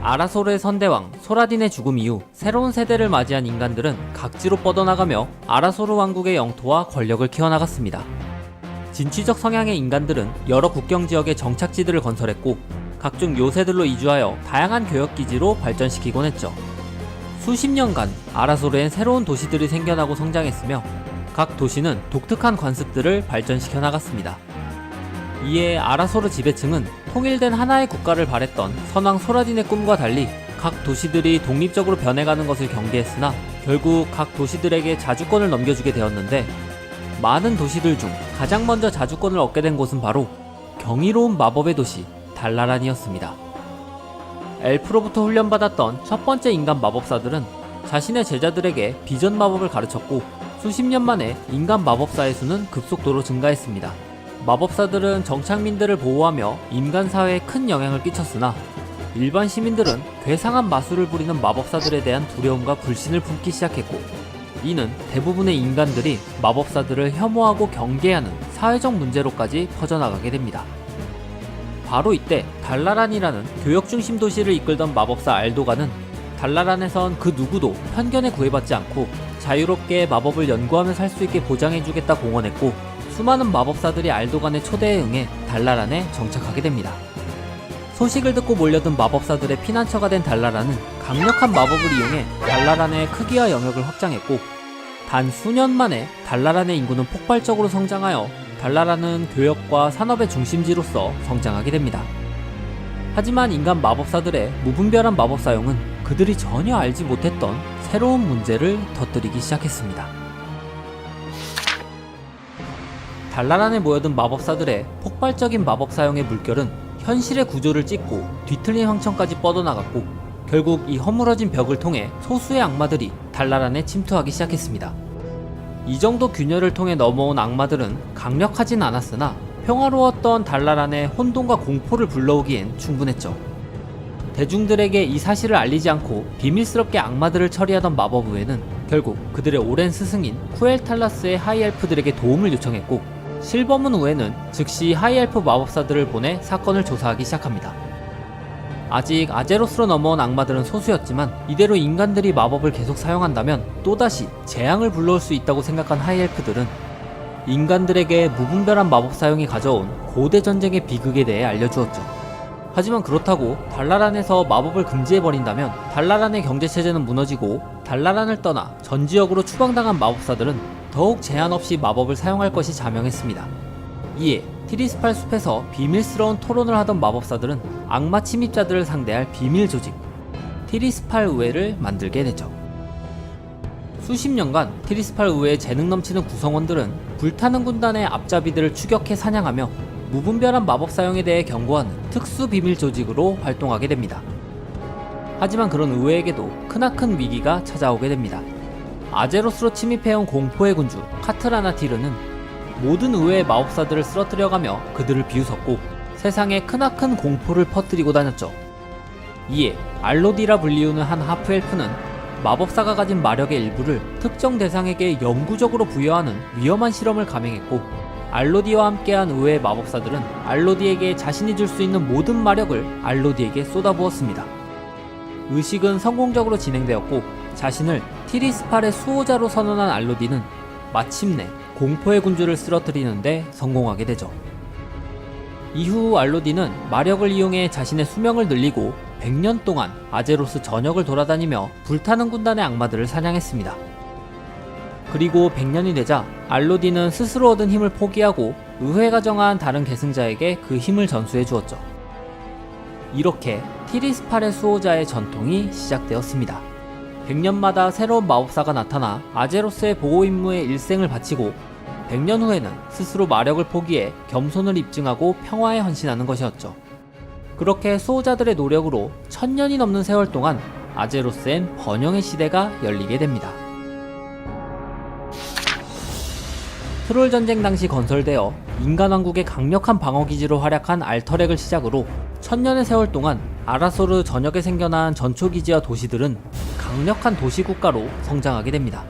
아라소르의 선대왕 소라딘의 죽음 이후 새로운 세대를 맞이한 인간들은 각지로 뻗어나가며 아라소르 왕국의 영토와 권력을 키워나갔습니다. 진취적 성향의 인간들은 여러 국경지역에 정착지들을 건설했고 각종 요새들로 이주하여 다양한 교역기지로 발전시키곤 했죠. 수십 년간 아라소르엔 새로운 도시들이 생겨나고 성장했으며 각 도시는 독특한 관습들을 발전시켜 나갔습니다. 이에 아라소르 지배층은 통일된 하나의 국가를 바랬던 선왕 소라딘의 꿈과 달리 각 도시들이 독립적으로 변해가는 것을 경계했으나 결국 각 도시들에게 자주권을 넘겨주게 되었는데, 많은 도시들 중 가장 먼저 자주권을 얻게 된 곳은 바로 경이로운 마법의 도시 달라란이었습니다. 엘프로부터 훈련받았던 첫 번째 인간 마법사들은 자신의 제자들에게 비전 마법을 가르쳤고 수십 년 만에 인간 마법사의 수는 급속도로 증가했습니다. 마법사들은 정착민들을 보호하며 인간 사회에 큰 영향을 끼쳤으나 일반 시민들은 괴상한 마술을 부리는 마법사들에 대한 두려움과 불신을 품기 시작했고, 이는 대부분의 인간들이 마법사들을 혐오하고 경계하는 사회적 문제로까지 퍼져나가게 됩니다. 바로 이때 달라란이라는 교역 중심 도시를 이끌던 마법사 알도가는 달라란에선 그 누구도 편견에 구애받지 않고 자유롭게 마법을 연구하며 살 수 있게 보장해주겠다 공언했고, 수많은 마법사들이 알도간의 초대에 응해 달라란에 정착하게 됩니다. 소식을 듣고 몰려든 마법사들의 피난처가 된 달라란은 강력한 마법을 이용해 달라란의 크기와 영역을 확장했고, 단 수년 만에 달라란의 인구는 폭발적으로 성장하여 달라란은 교역과 산업의 중심지로서 성장하게 됩니다. 하지만 인간 마법사들의 무분별한 마법 사용은 그들이 전혀 알지 못했던 새로운 문제를 터뜨리기 시작했습니다. 달라란에 모여든 마법사들의 폭발적인 마법 사용의 물결은 현실의 구조를 찢고 뒤틀린 황천까지 뻗어나갔고, 결국 이 허물어진 벽을 통해 소수의 악마들이 달라란에 침투하기 시작했습니다. 이 정도 균열을 통해 넘어온 악마들은 강력하진 않았으나 평화로웠던 달라란에 혼돈과 공포를 불러오기엔 충분했죠. 대중들에게 이 사실을 알리지 않고 비밀스럽게 악마들을 처리하던 마법의회는 결국 그들의 오랜 스승인 쿠엘탈라스의 하이엘프들에게 도움을 요청했고, 실버문 의회는 즉시 하이엘프 마법사들을 보내 사건을 조사하기 시작합니다. 아직 아제로스로 넘어온 악마들은 소수였지만 이대로 인간들이 마법을 계속 사용한다면 또다시 재앙을 불러올 수 있다고 생각한 하이엘프들은 인간들에게 무분별한 마법 사용이 가져온 고대 전쟁의 비극에 대해 알려주었죠. 하지만 그렇다고 달라란에서 마법을 금지해버린다면 달라란의 경제체제는 무너지고 달라란을 떠나 전 지역으로 추방당한 마법사들은 더욱 제한 없이 마법을 사용할 것이 자명했습니다. 이에 티리스팔 숲에서 비밀스러운 토론을 하던 마법사들은 악마 침입자들을 상대할 비밀 조직 티리스팔 의회를 만들게 되죠. 수십 년간 티리스팔 의회의 재능 넘치는 구성원들은 불타는 군단의 앞잡이들을 추격해 사냥하며 무분별한 마법 사용에 대해 경고하는 특수 비밀 조직으로 활동하게 됩니다. 하지만 그런 의회에게도 크나큰 위기가 찾아오게 됩니다. 아제로스로 침입해온 공포의 군주 카트라나티르는 모든 의회의 마법사들을 쓰러뜨려가며 그들을 비웃었고 세상에 크나큰 공포를 퍼뜨리고 다녔죠. 이에 알로디라 불리우는 한 하프엘프는 마법사가 가진 마력의 일부를 특정 대상에게 영구적으로 부여하는 위험한 실험을 감행했고, 알로디와 함께한 의회의 마법사들은 알로디에게 자신이 줄 수 있는 모든 마력을 알로디에게 쏟아부었습니다. 의식은 성공적으로 진행되었고 자신을 티리스팔의 수호자로 선언한 알로디는 마침내 공포의 군주를 쓰러뜨리는데 성공하게 되죠. 이후 알로디는 마력을 이용해 자신의 수명을 늘리고 100년 동안 아제로스 전역을 돌아다니며 불타는 군단의 악마들을 사냥했습니다. 그리고 100년이 되자 알로디는 스스로 얻은 힘을 포기하고 의회가 정한 다른 계승자에게 그 힘을 전수해 주었죠. 이렇게 티리스팔의 수호자의 전통이 시작되었습니다. 100년마다 새로운 마법사가 나타나 아제로스의 보호 임무에 일생을 바치고 100년 후에는 스스로 마력을 포기해 겸손을 입증하고 평화에 헌신하는 것이었죠. 그렇게 수호자들의 노력으로 1000년이 넘는 세월 동안 아제로스엔 번영의 시대가 열리게 됩니다. 트롤 전쟁 당시 건설되어 인간 왕국의 강력한 방어 기지로 활약한 알터렉을 시작으로 천년의 세월 동안 아라소르 전역에 생겨난 전초 기지와 도시들은 강력한 도시 국가로 성장하게 됩니다.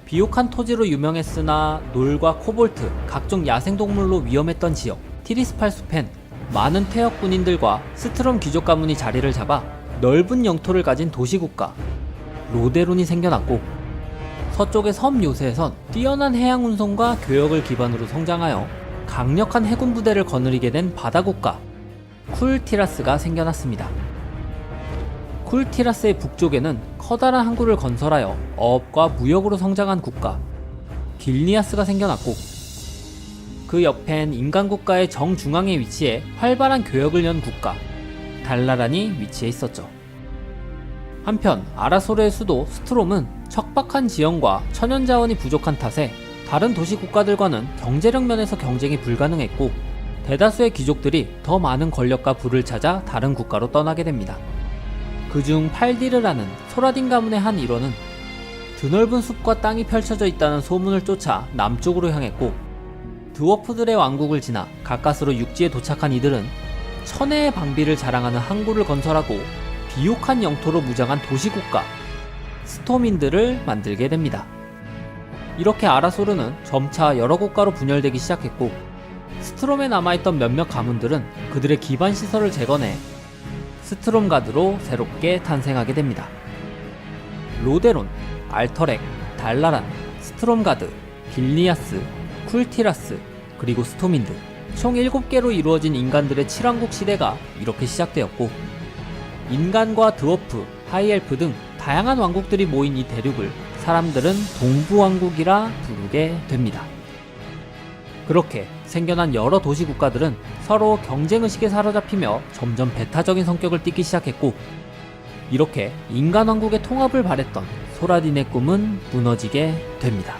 비옥한 토지로 유명했으나 놀과 코볼트, 각종 야생동물로 위험했던 지역 티리스팔 숲엔 많은 퇴역 군인들과 스트롬 귀족 가문이 자리를 잡아 넓은 영토를 가진 도시국가 로데론이 생겨났고, 서쪽의 섬 요새에선 뛰어난 해양 운송과 교역을 기반으로 성장하여 강력한 해군 부대를 거느리게 된 바다국가 쿨티라스가 생겨났습니다. 쿨티라스의 북쪽에는 커다란 항구를 건설하여 어업과 무역으로 성장한 국가 길니아스가 생겨났고, 그 옆엔 인간 국가의 정중앙에 위치해 활발한 교역을 연 국가 달라란이 위치해 있었죠. 한편 아라소르의 수도 스트롬은 척박한 지형과 천연자원이 부족한 탓에 다른 도시 국가들과는 경제력 면에서 경쟁이 불가능했고, 대다수의 귀족들이 더 많은 권력과 부를 찾아 다른 국가로 떠나게 됩니다. 그중 팔디르라는 소라딘 가문의 한 일원은 드넓은 숲과 땅이 펼쳐져 있다는 소문을 쫓아 남쪽으로 향했고, 드워프들의 왕국을 지나 가까스로 육지에 도착한 이들은 천혜의 방비를 자랑하는 항구를 건설하고 비옥한 영토로 무장한 도시국가 스토민들을 만들게 됩니다. 이렇게 아라소르는 점차 여러 국가로 분열되기 시작했고, 스트롬에 남아있던 몇몇 가문들은 그들의 기반 시설을 재건해 스트롬가드로 새롭게 탄생하게 됩니다. 로데론, 알터렉, 달라란, 스트롬가드, 길니아스, 쿨티라스, 그리고 스토민드, 총 7개로 이루어진 인간들의 칠왕국 시대가 이렇게 시작되었고, 인간과 드워프, 하이엘프 등 다양한 왕국들이 모인 이 대륙을 사람들은 동부왕국이라 부르게 됩니다. 그렇게 생겨난 여러 도시 국가들은 서로 경쟁의식에 사로잡히며 점점 배타적인 성격을 띠기 시작했고, 이렇게 인간 왕국의 통합을 바랬던 소라딘의 꿈은 무너지게 됩니다.